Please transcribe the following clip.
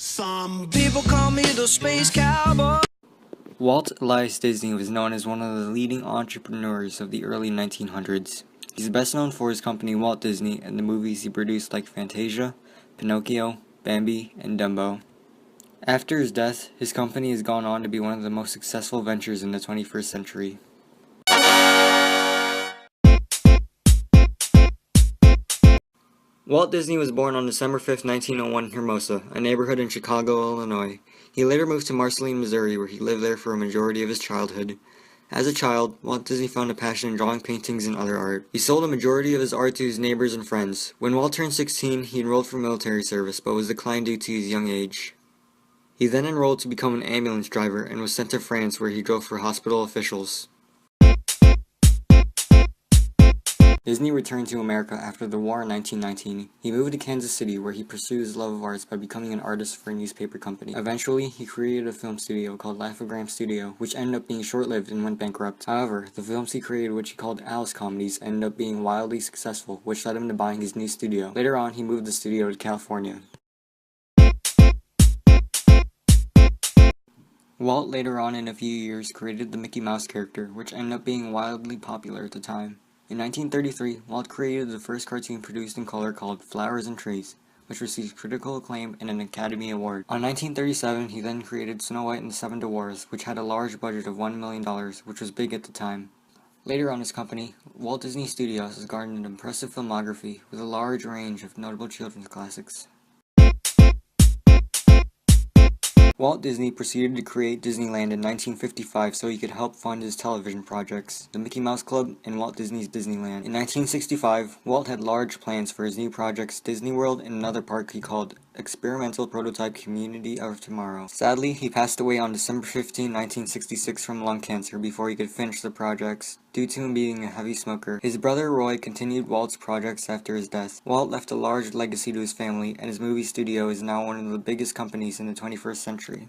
Some people call me the space cowboy. Walt Elias Disney was known as one of the leading entrepreneurs of the early 1900s. He's best known for his company Walt Disney and the movies he produced like Fantasia, Pinocchio, Bambi, and Dumbo. After his death, his company has gone on to be one of the most successful ventures in the 21st century. Walt Disney was born on December 5, 1901 in Hermosa, a neighborhood in Chicago, Illinois. He later moved to Marceline, Missouri, where he lived there for a majority of his childhood. As a child, Walt Disney found a passion in drawing paintings and other art. He sold a majority of his art to his neighbors and friends. When Walt turned 16, he enrolled for military service, but was declined due to his young age. He then enrolled to become an ambulance driver and was sent to France, where he drove for hospital officials. Disney returned to America after the war in 1919. He moved to Kansas City, where he pursued his love of arts by becoming an artist for a newspaper company. Eventually, he created a film studio called Laugh-O-Gram Studio, which ended up being short-lived and went bankrupt. However, the films he created, which he called Alice comedies, ended up being wildly successful, which led him to buying his new studio. Later on, he moved the studio to California. Walt later on in a few years created the Mickey Mouse character, which ended up being wildly popular at the time. In 1933, Walt created the first cartoon produced in color called Flowers and Trees, which received critical acclaim and an Academy Award. On 1937, he then created Snow White and the Seven Dwarfs, which had a large budget of $1 million, which was big at the time. Later on his company, Walt Disney Studios has garnered an impressive filmography with a large range of notable children's classics. Walt Disney proceeded to create Disneyland in 1955 so he could help fund his television projects, the Mickey Mouse Club and Walt Disney's Disneyland. In 1965, Walt had large plans for his new projects Disney World and another park he called Experimental Prototype Community of Tomorrow. Sadly, he passed away on December 15, 1966 from lung cancer before he could finish the projects, due to him being a heavy smoker. His brother Roy continued Walt's projects after his death. Walt left a large legacy to his family, and his movie studio is now one of the biggest companies in the 21st century.